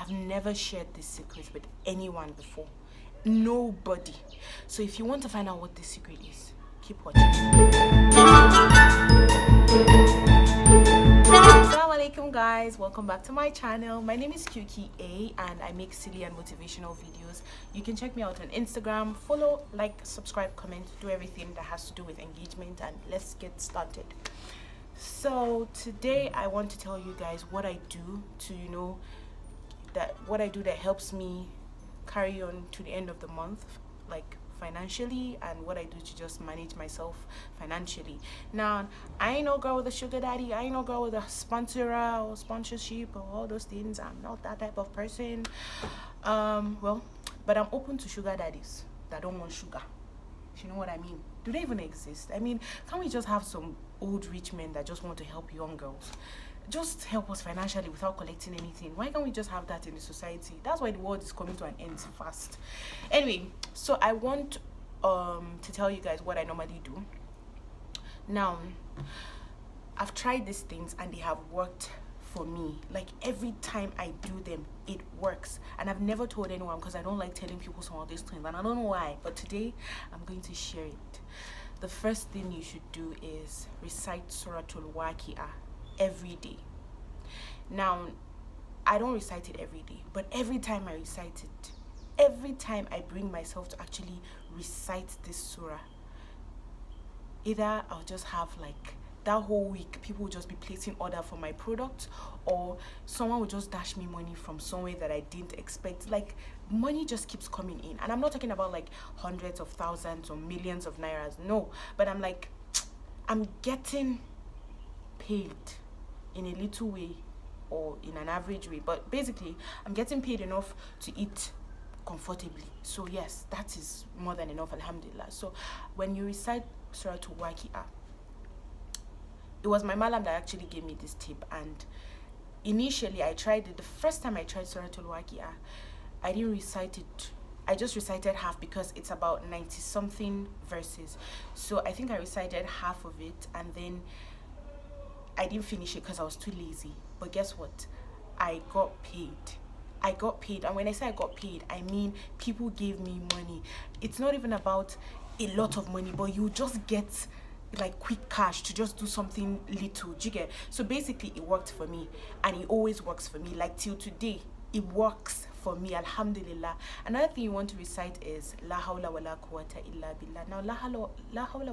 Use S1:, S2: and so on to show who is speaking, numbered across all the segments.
S1: I've never shared this secret with anyone before. Nobody. So if you want to find out what this secret is, keep watching. Assalamu alaikum guys, welcome back to my channel. My name is Qkea and I make silly and motivational videos. You can check me out on Instagram. Follow, like, subscribe, comment, do everything that has to do with engagement, and let's get started. So today I want to tell you guys what I do to that helps me carry on to the end of the month, like financially, and what I do to just manage myself financially. Now, I ain't no girl with a sugar daddy, I ain't no girl with a sponsor or sponsorship or all those things. I'm not that type of person. But I'm open to sugar daddies that don't want sugar. You know what I mean? Do they even exist? I mean, can't we just have some old rich men that just want to help young girls? Just help us financially without collecting anything. Why can't we just have that in the society? That's why the world is coming to an end fast. Anyway, so I want to tell you guys what I normally do. Now, I've tried these things and they have worked for me. Like, every time I do them, it works. And I've never told anyone because I don't like telling people some of these things, and I don't know why, but today I'm going to share it. The first thing you should do is recite Surah Qkea every day. Now, I don't recite it every day, but every time I recite it, every time I bring myself to actually recite this surah, either I'll just have like that whole week people will just be placing order for my product, or someone will just dash me money from somewhere that I didn't expect. Like, money just keeps coming in, and I'm not talking about like hundreds of thousands or millions of nairas, no, but I'm like, I'm getting paid in a little way or in an average way, but basically I'm getting paid enough to eat comfortably. So yes, that is more than enough, alhamdulillah. So when you recite Surah Qkea, it was my malam that actually gave me this tip, and initially I tried it. The first time I tried Surah Qkea, I didn't recite it. I just recited half because it's about 90 something verses. So I think I recited half of it, and then I didn't finish it because I was too lazy. But guess what? I got paid. And when I say I got paid, I mean people gave me money. It's not even about a lot of money, but you just get like quick cash to just do something little. Do you get? So basically it worked for me, and it always works for me. Like till today, it works for me, alhamdulillah. Another thing you want to recite is La hawla wa la quwwata illa billah. Now, la hawla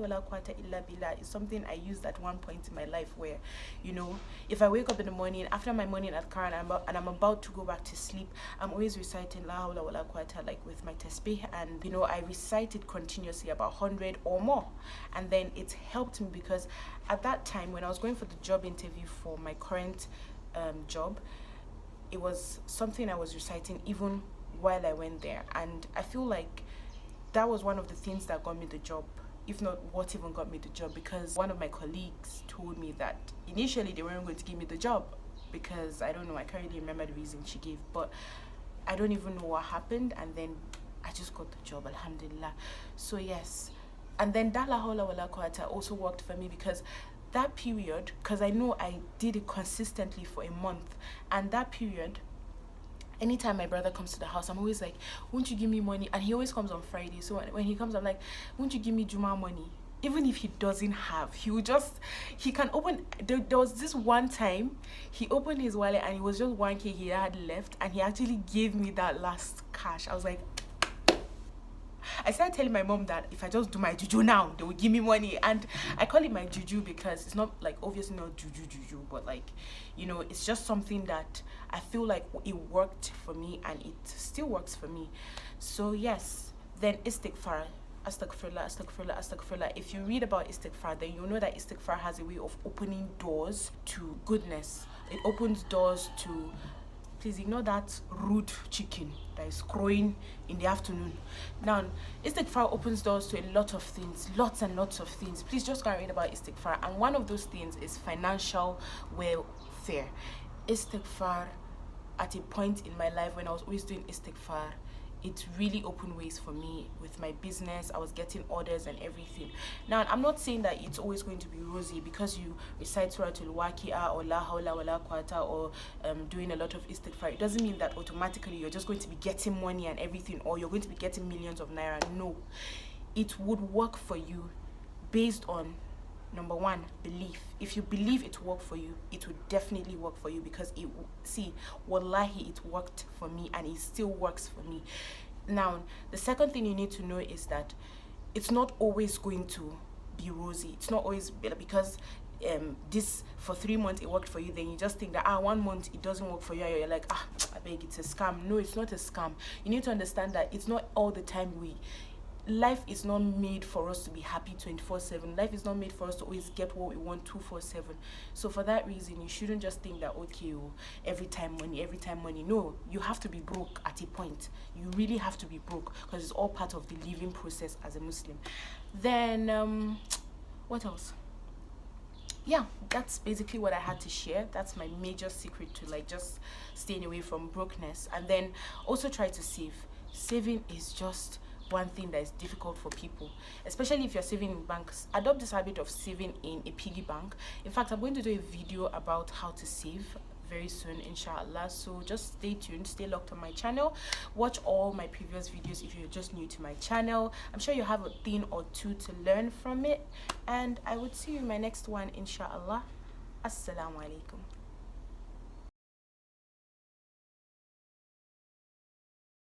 S1: wa la quwwata illa billah is something I used at one point in my life where, you know, if I wake up in the morning, after my morning adhkar, and I'm about to go back to sleep, I'm always reciting La hawla wa la quwwata, like with my tasbih, and, you know, I recite it continuously, about 100 or more. And then it's helped me because at that time, when I was going for the job interview for my current job, it was something I was reciting even while I went there, and I feel like that was one of the things that got me the job, if not what even got me the job, because one of my colleagues told me that initially they weren't going to give me the job because, I don't know, I can't really remember the reason she gave, but I don't even know what happened, and then I just got the job, alhamdulillah. So yes, and then that la hawla wa la quwwata also worked for me because that period, because I know I did it consistently for a month, and that period, anytime my brother comes to the house, I'm always like, won't you give me money? And he always comes on Friday, so when he comes, I'm like, won't you give me Juma money? Even if he doesn't have, he can open, there was this one time he opened his wallet and it was just 1K he had left, and he actually gave me that last cash. I was like, I started telling my mom that if I just do my juju now, they will give me money. And I call it my juju because it's not like, obviously not juju, but like, you know, it's just something that I feel like it worked for me, and it still works for me. So yes, then istighfar, astaghfirullah. If you read about istighfar, then you know that istighfar has a way of opening doors to goodness. It opens doors to, please ignore that rude chicken that is crowing in the afternoon. Now, istighfar opens doors to a lot of things, lots and lots of things. Please just go and read about istighfar. And one of those things is financial welfare. Istighfar, at a point in my life when I was always doing istighfar, it really opened ways for me with my business. I was getting orders and everything. Now, I'm not saying that it's always going to be rosy because you recite Surah Qkea or La Hawla wa La Quwwata or doing a lot of istighfar. It doesn't mean that automatically you're just going to be getting money and everything, or you're going to be getting millions of naira. No, it would work for you based on, number one, belief. If you believe it worked for you, it would definitely work for you, because wallahi, it worked for me and it still works for me. Now, the second thing you need to know is that it's not always going to be rosy. It's not always because this for 3 months it worked for you, then you just think that 1 month it doesn't work for you, and you're like, I beg, it's a scam. No, it's not a scam. You need to understand that it's not all the time. Life is not made for us to be happy 24/7. Life is not made for us to always get what we want 247. So for that reason, you shouldn't just think that, okay, every time money. No, you have to be broke at a point. You really have to be broke, because it's all part of the living process as a Muslim. Then what else? Yeah, that's basically what I had to share. That's my major secret to just staying away from brokenness. And then also try to save. Saving is just one thing that is difficult for people, especially if you're saving in banks. Adopt this habit of saving in a piggy bank. In fact, I'm going to do a video about how to save very soon, inshallah. So just stay tuned, stay locked on my channel, watch all my previous videos if you're just new to my channel. I'm sure you have a thing or two to learn from it, and I would see you in my next one, inshallah. Assalamu alaikum.